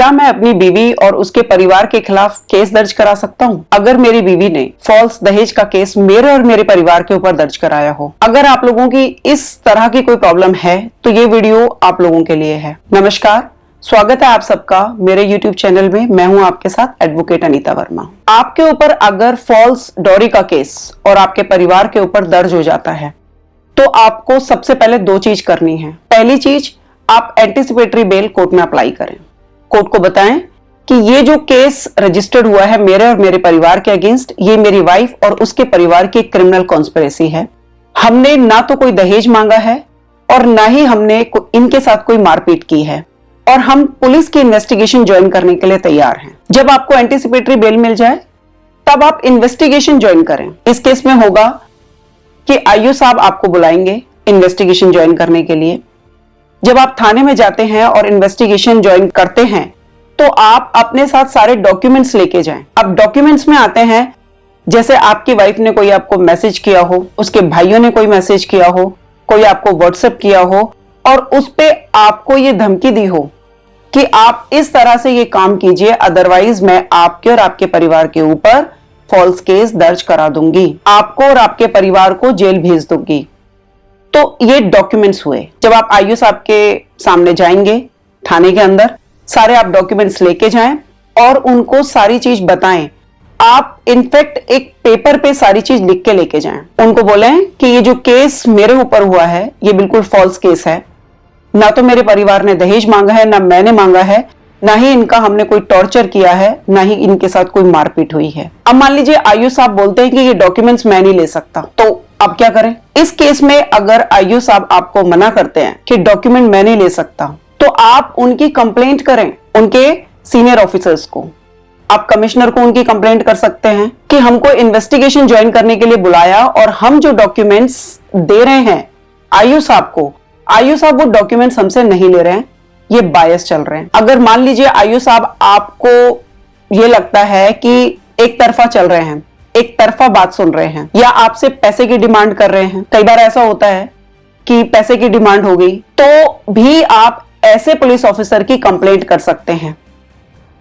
क्या मैं अपनी बीवी और उसके परिवार के खिलाफ केस दर्ज करा सकता हूँ अगर मेरी बीवी ने फॉल्स दहेज का केस मेरे और मेरे परिवार के ऊपर दर्ज कराया हो? अगर आप लोगों की इस तरह की कोई प्रॉब्लम है तो ये वीडियो आप लोगों के लिए है। नमस्कार, स्वागत है आप सबका मेरे YouTube चैनल में। मैं हूं आपके साथ एडवोकेट अनीता वर्मा। आपके ऊपर अगर फॉल्स डॉरी का केस और आपके परिवार के ऊपर दर्ज हो जाता है तो आपको सबसे पहले दो चीज करनी है। पहली चीज, आप एंटीसिपेटरी बेल कोर्ट में अप्लाई करें। कोर्ट को बताएं कि ये जो केस रजिस्टर्ड हुआ है मेरे और मेरे परिवार के अगेंस्ट, ये मेरी वाइफ और उसके परिवार की क्रिमिनल कॉन्स्पिरेसी है। हमने ना तो कोई दहेज मांगा है और ना ही हमने इनके साथ कोई मारपीट की है और हम पुलिस की इन्वेस्टिगेशन ज्वाइन करने के लिए तैयार हैं। जब आपको एंटीसिपेटरी बेल मिल जाए तब आप इन्वेस्टिगेशन ज्वाइन करें। इस केस में होगा कि आईओ साहब आपको बुलाएंगे इन्वेस्टिगेशन ज्वाइन करने के लिए। जब आप थाने में जाते हैं और इन्वेस्टिगेशन ज्वाइन करते हैं तो आप अपने साथ सारे डॉक्यूमेंट्स लेके जाएं। अब डॉक्यूमेंट्स में आते हैं जैसे आपकी वाइफ ने कोई आपको मैसेज किया हो, उसके भाइयों ने कोई मैसेज किया हो, कोई आपको व्हाट्सएप किया हो और उस पे आपको ये धमकी दी हो कि आप इस तरह से ये काम कीजिए, अदरवाइज मैं आपके और आपके परिवार के ऊपर फॉल्स केस दर्ज करा दूंगी, आपको और आपके परिवार को जेल भेज दूंगी। तो ये डॉक्यूमेंट्स हुए। जब आप आईओ साहब के सामने जाएंगे थाने के अंदर, सारे आप डॉक्यूमेंट्स लेके जाएं और उनको सारी चीज बताएं। आप इनफैक्ट एक पेपर पे सारी चीज लिख के लेके जाएं। उनको बोलें कि ये जो केस मेरे ऊपर हुआ है ये बिल्कुल फॉल्स केस है। ना तो मेरे परिवार ने दहेज मांगा है, ना मैंने मांगा है, ना ही इनका हमने कोई टॉर्चर किया है, ना ही इनके साथ कोई मारपीट हुई है। अब मान लीजिए आईओ साहब बोलते हैं कि ये डॉक्यूमेंट्स मैं नहीं ले सकता, तो अब क्या करें? इस केस में अगर आईओ साहब आपको मना करते हैं कि डॉक्यूमेंट मैं नहीं ले सकता, तो आप उनकी कंप्लेंट करें उनके सीनियर ऑफिसर्स को। आप कमिश्नर को उनकी कंप्लेंट कर सकते हैं कि हमको इन्वेस्टिगेशन ज्वाइन करने के लिए बुलाया और हम जो डॉक्यूमेंट्स दे रहे हैं आईओ साहब को, आईओ साहब वो डॉक्यूमेंट्स हमसे नहीं ले रहे हैं, ये बायस चल रहे हैं। अगर मान लीजिए आईओ साहब आपको ये लगता है कि एक तरफा चल रहे हैं, एक तरफा बात सुन रहे हैं या आपसे पैसे की डिमांड कर रहे हैं, कई बार ऐसा होता है कि पैसे की डिमांड हो गई, तो भी आप ऐसे पुलिस ऑफिसर की कंप्लेंट कर सकते हैं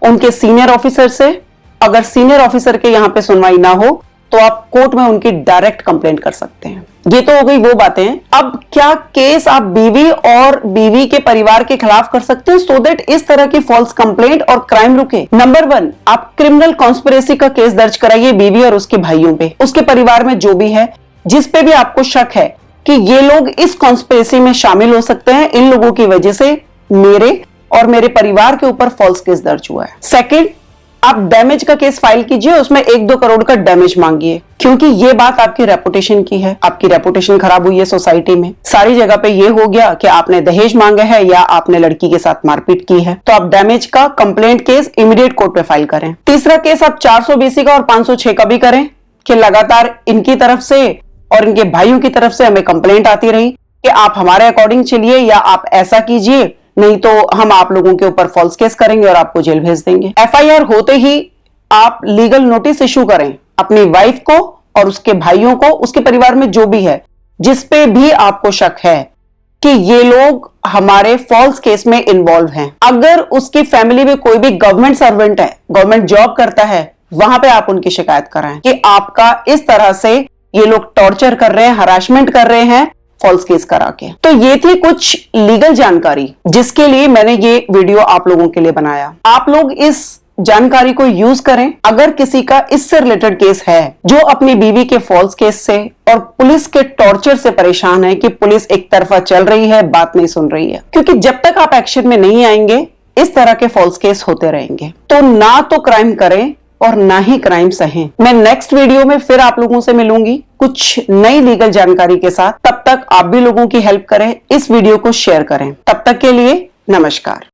उनके सीनियर ऑफिसर से। अगर सीनियर ऑफिसर के यहां पे सुनवाई ना हो तो आप कोर्ट में उनकी डायरेक्ट कंप्लेंट कर सकते हैं। ये तो हो गई वो बातें। अब क्या केस आप बीवी और बीवी के परिवार के खिलाफ कर सकते हैं सो दैट इस तरह की फॉल्स कंप्लेंट और क्राइम रुके? नंबर 1, आप क्रिमिनल कॉन्स्पिरेसी का केस दर्ज कराइए बीवी और उसके भाइयों पे, उसके परिवार में जो भी है, जिस पे भी आपको शक है कि ये लोग इस कॉन्स्पिरेसी में शामिल हो सकते हैं, इन लोगों की वजह से मेरे और मेरे परिवार के ऊपर फॉल्स केस दर्ज हुआ है। सेकंड, आप डैमेज का केस फाइल कीजिए, उसमें 1-2 करोड़ का डैमेज मांगिए, क्योंकि ये बात आपकी रेपुटेशन की है। आपकी रेपुटेशन खराब हुई है सोसाइटी में, सारी जगह पे ये हो गया कि आपने दहेज मांगा है या आपने लड़की के साथ मारपीट की है, तो आप डैमेज का कंप्लेंट केस इमीडिएट कोर्ट पे फाइल करें। तीसरा केस आप 420 का और 506 का भी करें कि लगातार इनकी तरफ से और इनके भाइयों की तरफ से हमें कंप्लेंट आती रही कि आप हमारे अकॉर्डिंग चलिए या आप ऐसा कीजिए, नहीं तो हम आप लोगों के ऊपर फॉल्स केस करेंगे और आपको जेल भेज देंगे। एफआईआर होते ही आप लीगल नोटिस इशू करें अपनी वाइफ को और उसके भाइयों को, उसके परिवार में जो भी है, जिस पे भी आपको शक है कि ये लोग हमारे फॉल्स केस में इन्वॉल्व हैं। अगर उसकी फैमिली में कोई भी गवर्नमेंट सर्वेंट है, गवर्नमेंट जॉब करता है, वहां पे आप उनकी शिकायत कराएं कि आपका इस तरह से ये लोग टॉर्चर कर रहे हैं, हरासमेंट कर रहे हैं फॉल्स केस करा के। तो ये थी कुछ लीगल जानकारी जिसके लिए मैंने ये वीडियो आप लोगों के लिए बनाया। आप लोग इस जानकारी को यूज करें। अगर किसी का इससे रिलेटेड केस है जो अपनी बीवी के फॉल्स केस से और पुलिस के टॉर्चर से परेशान है कि पुलिस एक तरफा चल रही है, बात नहीं सुन रही है, क्योंकि जब तक आप एक्शन में नहीं आएंगे इस तरह के फॉल्स केस होते रहेंगे। तो ना तो क्राइम करें और ना ही क्राइम सहें। मैं नेक्स्ट वीडियो में फिर आप लोगों से मिलूंगी कुछ नई लीगल जानकारी के साथ। तब तक आप भी लोगों की हेल्प करें, इस वीडियो को शेयर करें। तब तक के लिए नमस्कार।